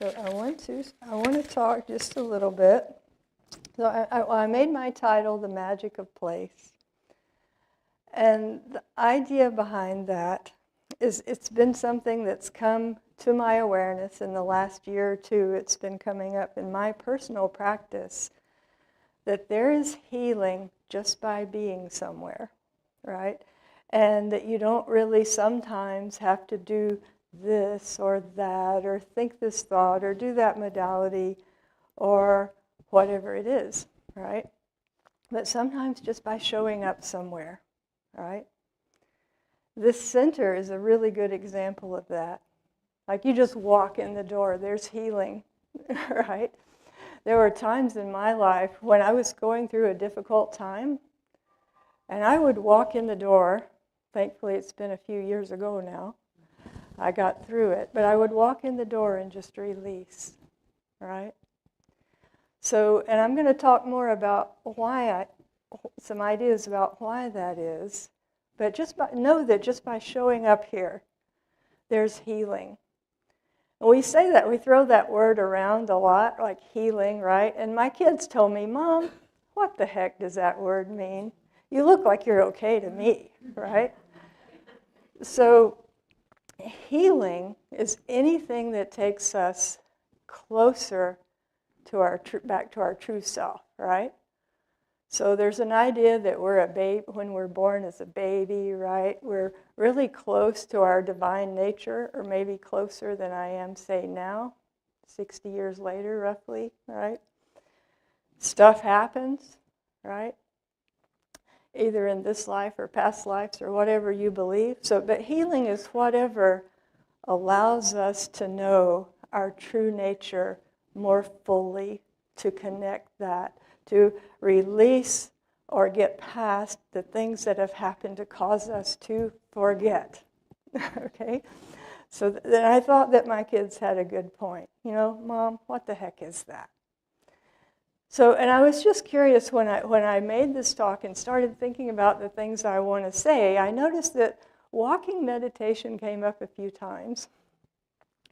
So I want to talk just a little bit. So I made my title The Magic of Place. And the idea behind that is it's been something that's come to my awareness in the last year or two. It's been coming up in my personal practice that there is healing just by being somewhere, right? And that you don't really sometimes have to do this or that or think this thought or do that modality or whatever it is, right? But sometimes just by showing up somewhere, right? This center is a really good example of that. Like you just walk in the door, there's healing, right? There were times in my life when I was going through a difficult time, and I would walk in the door. Thankfully, it's been a few years ago now. I got through it. But I would walk in the door and just release, right? So, and I'm going to talk more about some ideas about why that is. But know that just by showing up here, there's healing. And we say that, we throw that word around a lot, like healing, right? And my kids told me, Mom, what the heck does that word mean? You look like you're okay to me, right? So healing is anything that takes us closer to back to our true self, right? So there's an idea that we're a baby when we're born as a baby, right? We're really close to our divine nature, or maybe closer than I am, say, now, 60 years later, roughly, right? Stuff happens, right? Either in this life or past lives or whatever you believe. So, but healing is whatever allows us to know our true nature more fully, to connect that, to release or get past the things that have happened to cause us to forget. Okay? So then I thought that my kids had a good point. You know, Mom, what the heck is that? So, and I was just curious when I made this talk and started thinking about the things I want to say, I noticed that walking meditation came up a few times.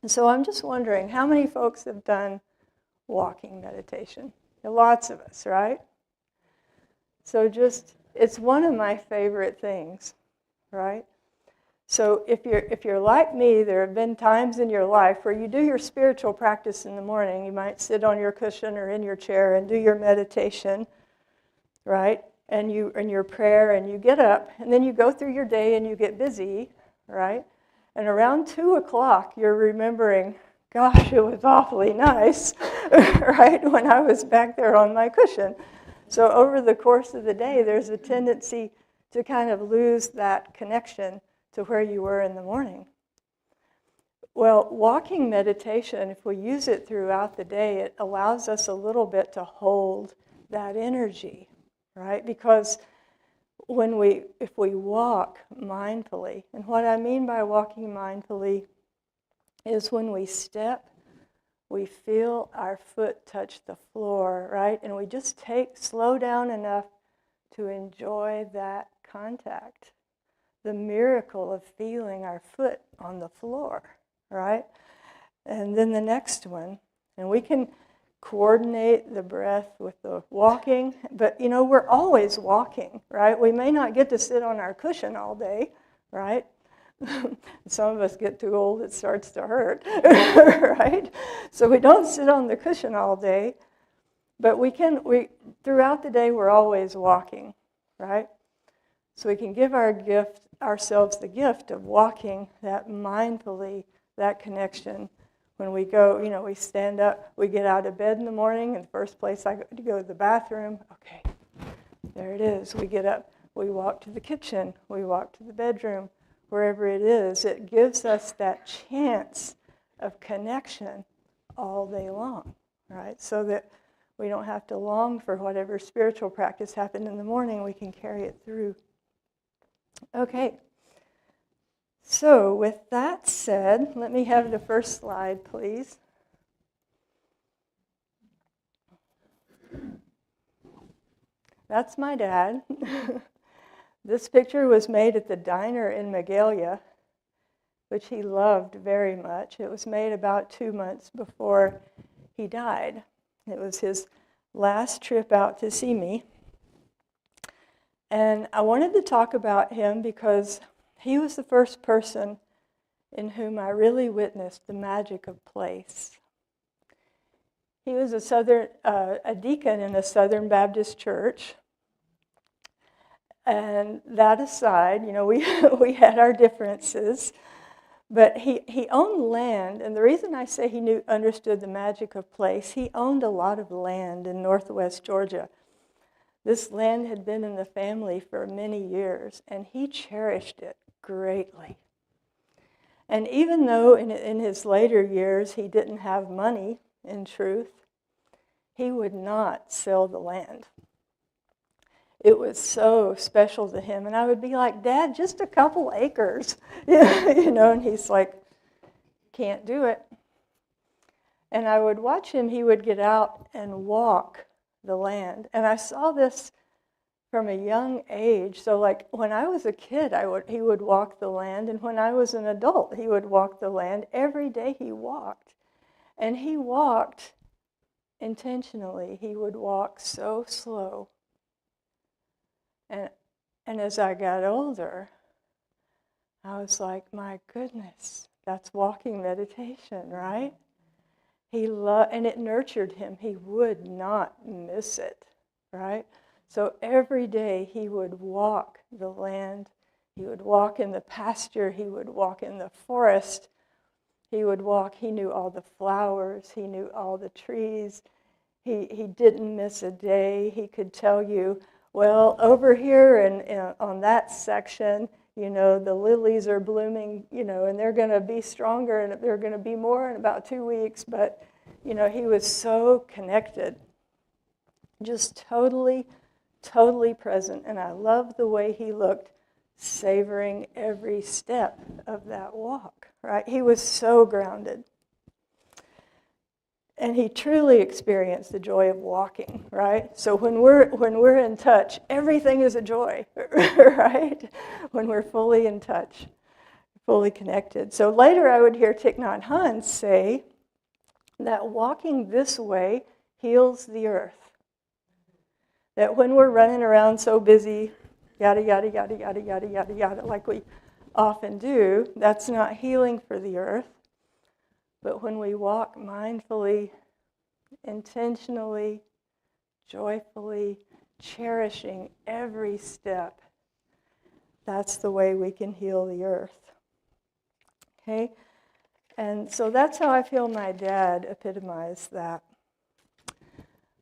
And so I'm just wondering, how many folks have done walking meditation? Lots of us, right? So it's one of my favorite things, right? So if you're like me, there have been times in your life where you do your spiritual practice in the morning. You might sit on your cushion or in your chair and do your meditation, right? And your prayer, and you get up, and then you go through your day and you get busy, right? And around 2 o'clock, you're remembering, gosh, it was awfully nice, right, when I was back there on my cushion. So over the course of the day, there's a tendency to kind of lose that connection to where you were in the morning. Well, walking meditation, if we use it throughout the day, it allows us a little bit to hold that energy, right? Because if we walk mindfully, and what I mean by walking mindfully is when we step, we feel our foot touch the floor, right? And we just slow down enough to enjoy that contact. The miracle of feeling our foot on the floor, right? And then the next one, and we can coordinate the breath with the walking, but you know, we're always walking, right? We may not get to sit on our cushion all day, right? Some of us get too old, it starts to hurt, right? So we don't sit on the cushion all day, but throughout the day, we're always walking, right? So we can give ourselves the gift of walking that mindfully, that connection. When we go, you know, we stand up, we get out of bed in the morning, and the first place I go to the bathroom, okay, there it is. We get up, we walk to the kitchen, we walk to the bedroom, wherever it is. It gives us that chance of connection all day long, right? So that we don't have to long for whatever spiritual practice happened in the morning, we can carry it through. Okay, so with that said, let me have the first slide, please. That's my dad. This picture was made at the diner in Magalia, which he loved very much. It was made about 2 months before he died. It was his last trip out to see me. And I wanted to talk about him because he was the first person in whom I really witnessed the magic of place. He was a deacon in a Southern Baptist church. And that aside, we had our differences, but he owned land, and the reason I say he understood the magic of place, he owned a lot of land in northwest Georgia. This land had been in the family for many years, and he cherished it greatly. And even though in his later years he didn't have money, in truth, he would not sell the land. It was so special to him. And I would be like, Dad, just a couple acres. And he's like, can't do it. And I would watch him. He would get out and walk the land. And I saw this from a young age. So like when I was a kid, he would walk the land. And when I was an adult, he would walk the land. Every day he walked. And he walked intentionally. He would walk so slow. And as I got older, I was like, my goodness, that's walking meditation, right? And it nurtured him. He would not miss it, right? So every day he would walk the land. He would walk in the pasture. He would walk in the forest. He would walk. He knew all the flowers. He knew all the trees. He didn't miss a day. He could tell you, well, over here and on that section, the lilies are blooming, and they're going to be stronger and they're going to be more in about 2 weeks. But, he was so connected, just totally, totally present. And I loved the way he looked, savoring every step of that walk, right? He was so grounded. And he truly experienced the joy of walking, right? So when we're in touch, everything is a joy, right? When we're fully in touch, fully connected. So later I would hear Thich Nhat Hanh say that walking this way heals the earth. That when we're running around so busy, yada, yada, yada, yada, yada, yada, yada, like we often do, that's not healing for the earth. But when we walk mindfully, intentionally, joyfully, cherishing every step, that's the way we can heal the earth. Okay? And so that's how I feel my dad epitomized that.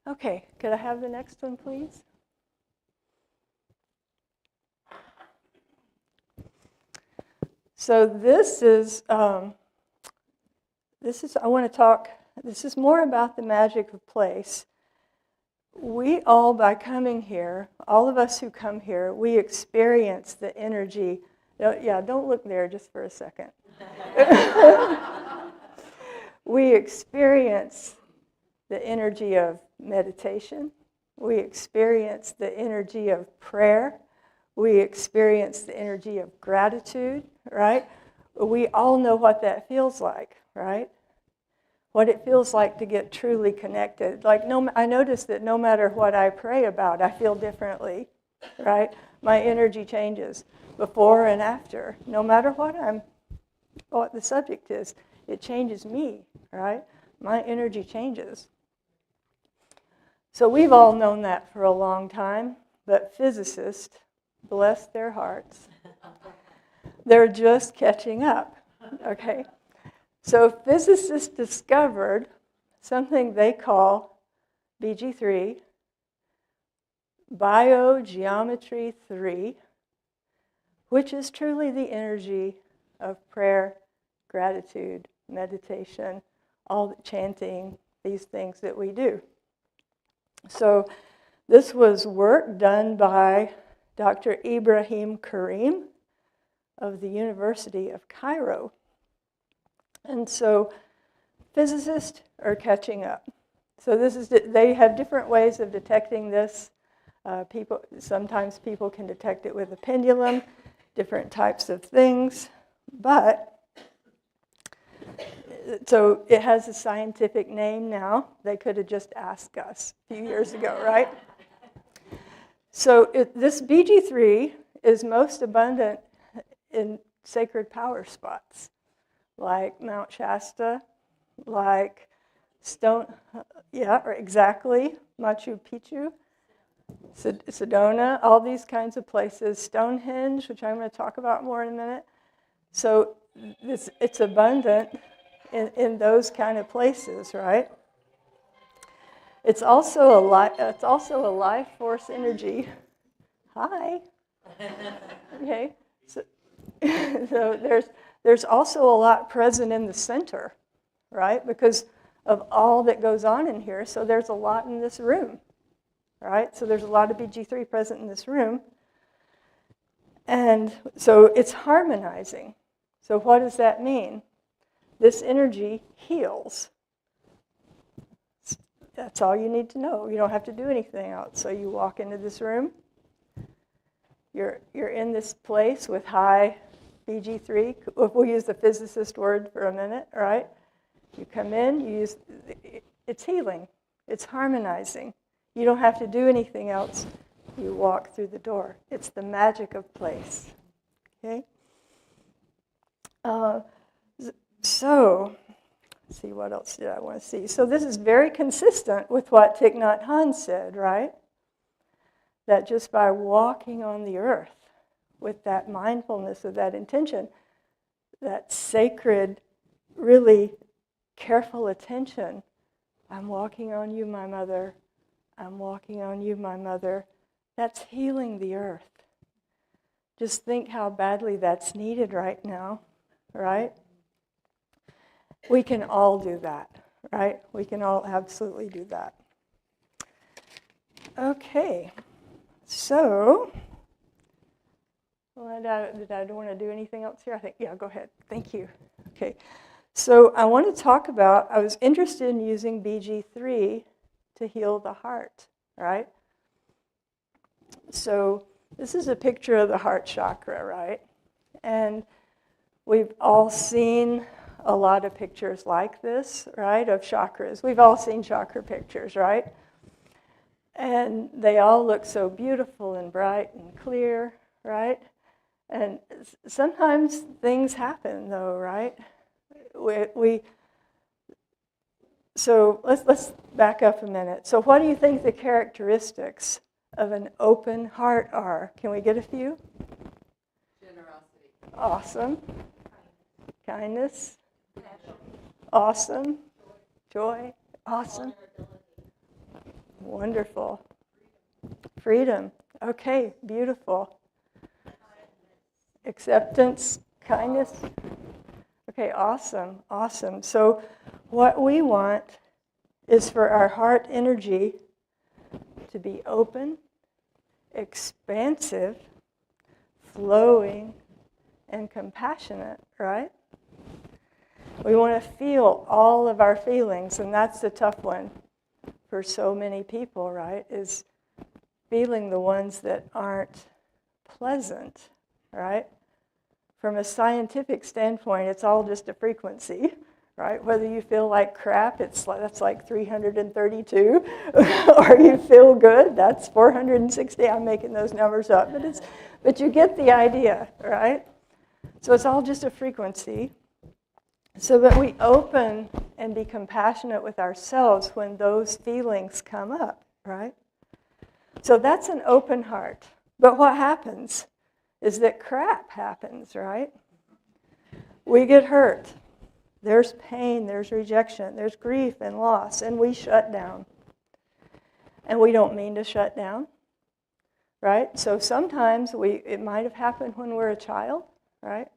Okay, could I have the next one, please? So this is more about the magic of place. We all, by coming here, all of us who come here, we experience the energy. Don't look there just for a second. We experience the energy of meditation. We experience the energy of prayer. We experience the energy of gratitude, right? We all know what that feels like, right? What it feels like to get truly connected. I notice that no matter what I pray about, I feel differently, right? My energy changes before and after. No matter what the subject is, it changes me, right? My energy changes. So we've all known that for a long time, but physicists, bless their hearts, they're just catching up, okay? So physicists discovered something they call BG3, biogeometry 3, which is truly the energy of prayer, gratitude, meditation, all the chanting, these things that we do. So this was work done by Dr. Ibrahim Karim of the University of Cairo. And so physicists are catching up. So they have different ways of detecting this. Sometimes people can detect it with a pendulum, different types of things. But so it has a scientific name now. They could have just asked us a few years ago, right? So this BG3 is most abundant in sacred power spots, like Mount Shasta, like exactly, Machu Picchu, Sedona, all these kinds of places, Stonehenge, which I'm going to talk about more in a minute. So it's abundant in those kind of places, right? It's also a life force energy. Hi. Okay. So, so there's also a lot present in the center, right? Because of all that goes on in here. So there's a lot in this room, right? So there's a lot of BG3 present in this room. And so it's harmonizing. So what does that mean? This energy heals. That's all you need to know. You don't have to do anything else. So you walk into this room. You're in this place with high BG3. We'll use the physicist word for a minute, right? You come in, it's healing. It's harmonizing. You don't have to do anything else. You walk through the door. It's the magic of place. Okay? So, let's see, what else did I want to see? So this is very consistent with what Thich Nhat Hanh said, right? That just by walking on the earth with that mindfulness of that intention, that sacred, really careful attention, I'm walking on you, my mother. I'm walking on you, my mother. That's healing the earth. Just think how badly that's needed right now, right? We can all do that, right? We can all absolutely do that. Okay. So, did I want to do anything else here? I think, yeah, go ahead. Thank you. Okay. So I want to talk about, I was interested in using BG3 to heal the heart, right? So this is a picture of the heart chakra, right? And we've all seen a lot of pictures like this, right, of chakras. We've all seen chakra pictures, right? And they all look so beautiful and bright and clear, right? And sometimes things happen, though, right? So let's back up a minute. So what do you think the characteristics of an open heart are? Can we get a few? Generosity. Awesome. Kindness. Awesome. Joy. Awesome. Wonderful. Freedom. Okay, beautiful. Acceptance, kindness. Okay, awesome, awesome. So what we want is for our heart energy to be open, expansive, flowing, and compassionate, right? We want to feel all of our feelings, and that's the tough one for so many people, right, is feeling the ones that aren't pleasant, right? From a scientific standpoint, it's all just a frequency, right? Whether you feel like crap, that's like 332, or you feel good, that's 460. I'm making those numbers up, but you get the idea, right? So it's all just a frequency. So that we open and be compassionate with ourselves when those feelings come up, right? So that's an open heart. But what happens is that crap happens, right? We get hurt. There's pain, there's rejection, there's grief and loss, and we shut down. And we don't mean to shut down, right? So sometimes it might have happened when we're a child, right?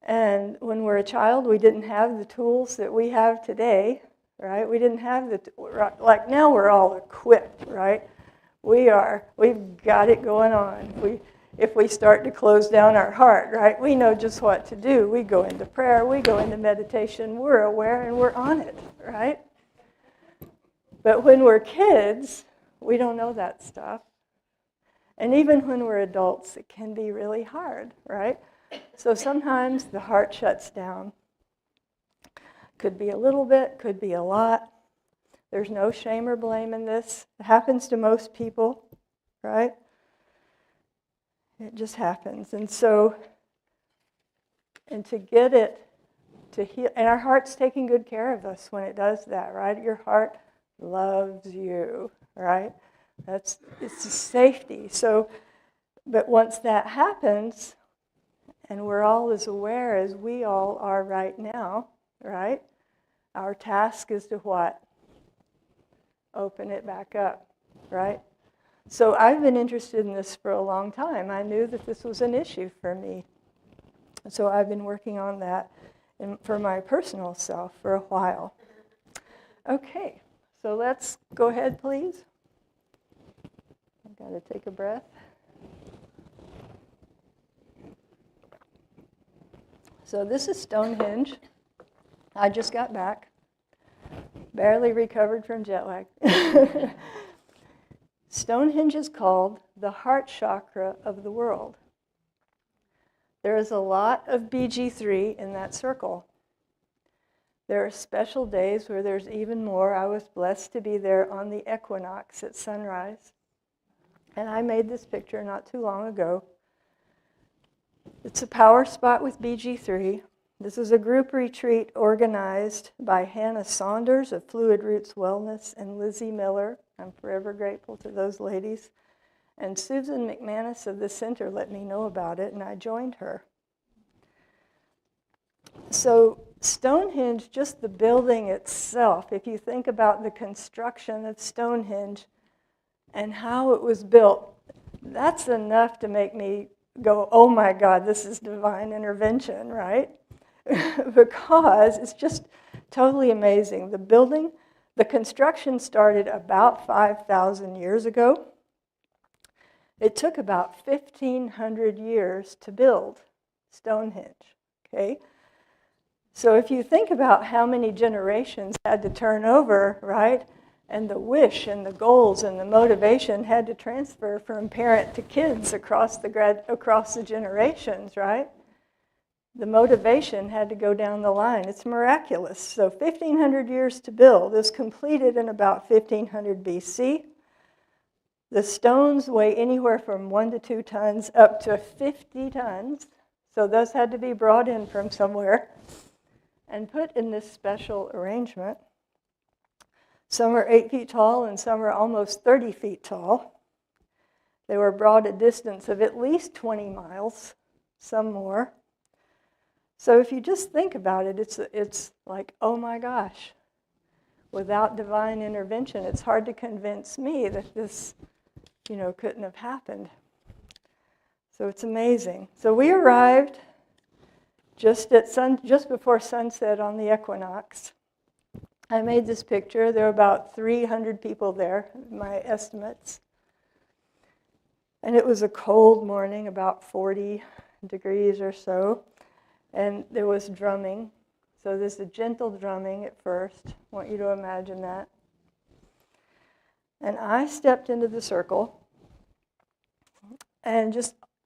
And when we're a child, we didn't have the tools that we have today, right? We didn't have like now we're all equipped, right? We've got it going on. If we start to close down our heart, right, we know just what to do. We go into prayer, we go into meditation, we're aware and we're on it, right? But when we're kids, we don't know that stuff. And even when we're adults, it can be really hard, right? So sometimes the heart shuts down. Could be a little bit, could be a lot. There's no shame or blame in this. It happens to most people, right? It just happens. And so, and to get it to heal, and our heart's taking good care of us when it does that, right? Your heart loves you, right? It's a safety. So, but once that happens, and we're all as aware as we all are right now, right? Our task is to what? Open it back up, right? So I've been interested in this for a long time. I knew that this was an issue for me. So I've been working on that for my personal self for a while. Okay, so let's go ahead, please. I've got to take a breath. So this is Stonehenge. I just got back. Barely recovered from jet lag. Stonehenge is called the heart chakra of the world. There is a lot of BG3 in that circle. There are special days where there's even more. I was blessed to be there on the equinox at sunrise. And I made this picture not too long ago. It's a power spot with BG3. This is a group retreat organized by Hannah Saunders of Fluid Roots Wellness and Lizzie Miller. I'm forever grateful to those ladies. And Susan McManus of the center let me know about it, and I joined her. So Stonehenge, just the building itself, if you think about the construction of Stonehenge and how it was built, that's enough to make me go, oh my God, this is divine intervention, right? Because it's just totally amazing. The building, the construction started about 5,000 years ago. It took about 1,500 years to build Stonehenge, okay? So if you think about how many generations had to turn over, right? And the wish and the goals and the motivation had to transfer from parent to kids across the generations, right? The motivation had to go down the line. It's miraculous. So 1,500 years to build. It was completed in about 1,500 BC. The stones weigh anywhere from 1 to 2 tons up to 50 tons. So those had to be brought in from somewhere and put in this special arrangement. Some are 8 feet tall and some are almost 30 feet tall. They were brought a distance of at least 20 miles, some more. So if you just think about it, it's like, oh my gosh, without divine intervention, it's hard to convince me that this, couldn't have happened. So it's amazing. So we arrived just before sunset on the equinox. I made this picture. There were about 300 people there, my estimates. And it was a cold morning, about 40 degrees or so. And there was drumming. So there's a gentle drumming at first. I want you to imagine that. And I stepped into the circle. And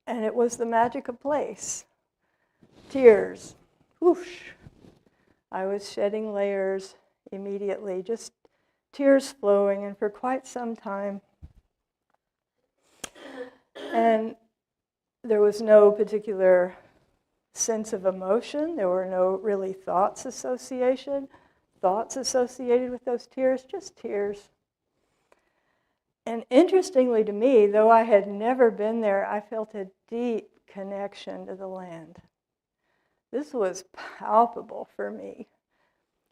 it was the magic of place. Tears. Whoosh. I was shedding layers immediately, just tears flowing, and for quite some time. And there was no particular sense of emotion. There were no really thoughts associated with those tears, just tears. And interestingly to me, though I had never been there, I felt a deep connection to the land. This was palpable for me.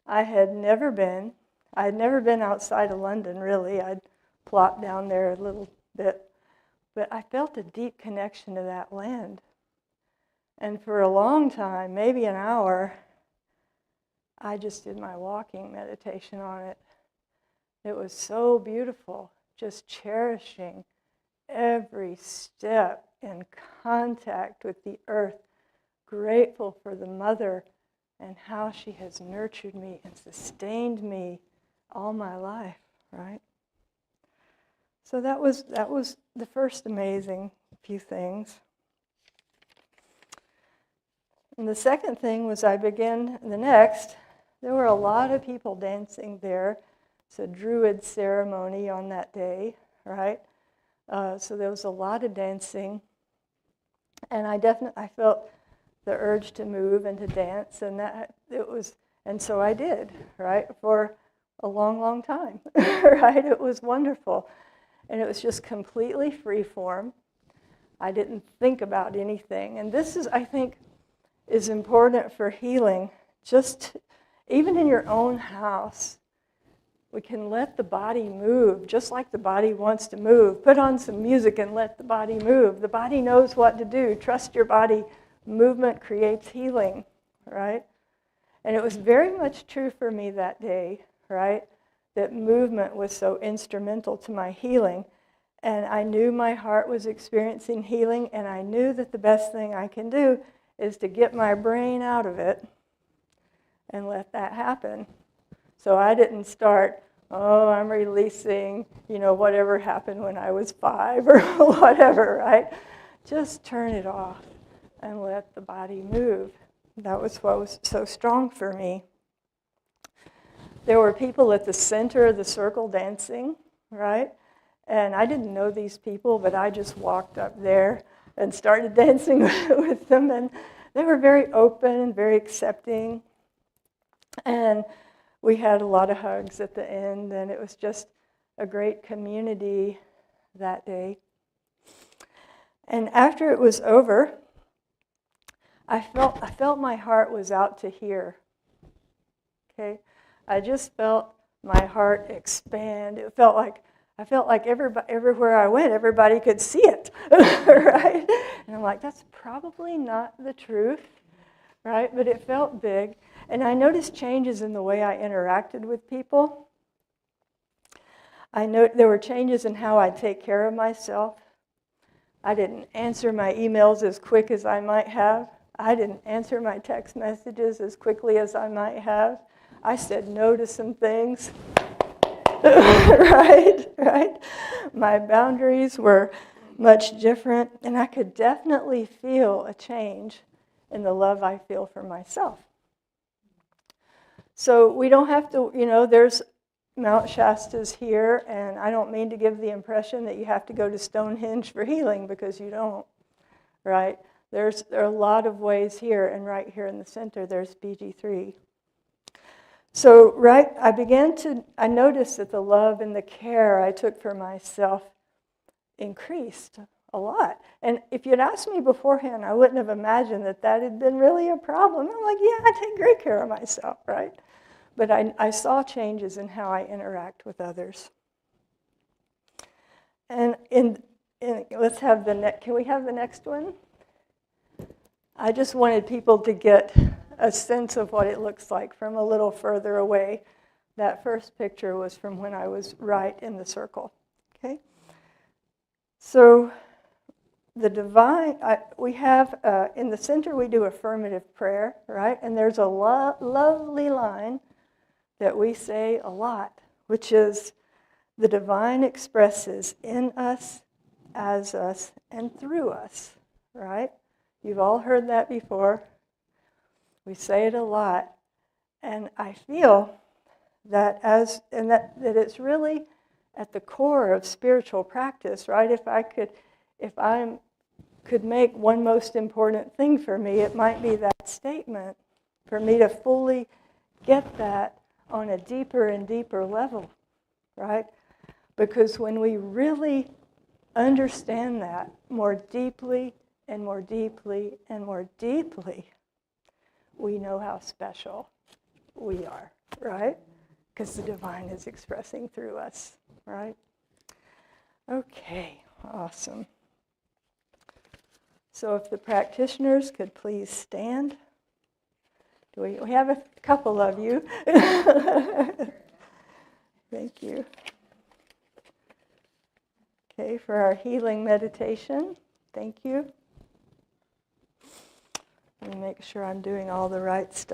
I had never been outside of London, really. I'd plopped down there a little bit. But I felt a deep connection to that land. And for a long time, maybe an hour, I just did my walking meditation on it. It was so beautiful, just cherishing every step in contact with the earth, grateful for the mother and how she has nurtured me and sustained me all my life, right? So that was the first amazing few things. And the second thing was I began the next there were a lot of people dancing there. It's a druid ceremony on that day, right? So there was a lot of dancing. And I felt the urge to move and to dance, and so I did, right, for a long, long time, right? It was wonderful. And it was just completely free form. I didn't think about anything. And this is, I think, is important for healing. Just even in your own house, we can let the body move, just like the body wants to move. Put on some music and let the body move. The body knows what to do. Trust your body. Movement creates healing, right? And it was very much true for me that day, right? That movement was so instrumental to my healing. And I knew my heart was experiencing healing, and I knew that the best thing I can do is to get my brain out of it and let that happen. So I didn't start, I'm releasing, whatever happened when I was 5 or whatever, right? Just turn it off and let the body move. That was what was so strong for me. There were people at the center of the circle dancing, right? And I didn't know these people, but I just walked up there and started dancing with them. And they were very open and very accepting. And we had a lot of hugs at the end, and it was just a great community that day. And after it was over, I felt my heart was out to here. Okay, I just felt my heart expand. I felt like everywhere I went, everybody could see it, right? And I'm like, that's probably not the truth, right? But it felt big. And I noticed changes in the way I interacted with people. I know there were changes in how I take care of myself. I didn't answer my emails as quick as I might have. I didn't answer my text messages as quickly as I might have. I said no to some things. right? My boundaries were much different, and I could definitely feel a change in the love I feel for myself. So we don't have to, there's Mount Shasta's here, and I don't mean to give the impression that you have to go to Stonehenge for healing, because you don't, right? There are a lot of ways here, and right here in the center, there's BG3. So, I noticed that the love and the care I took for myself increased a lot. And if you'd asked me beforehand, I wouldn't have imagined that had been really a problem. I'm like, yeah, I take great care of myself, right? But I saw changes in how I interact with others. And let's have can we have the next one? I just wanted people to get a sense of what it looks like from a little further away. That first picture was from when I was right in the circle. Okay? So the divine, we have, in the center we do affirmative prayer, right? And there's a lovely line that we say a lot, which is, the divine expresses in us, as us, and through us, right? You've all heard that before. We say it a lot. And I feel that that it's really at the core of spiritual practice, right? If I could make one most important thing for me, it might be that statement, for me to fully get that on a deeper and deeper level, right? Because when we really understand that more deeply and more deeply and more deeply, we know how special we are, right? Because the divine is expressing through us, right? Okay, awesome. So if the practitioners could please stand. We have a couple of you. Thank you. Okay, for our healing meditation, thank you. Let me make sure I'm doing all the right stuff.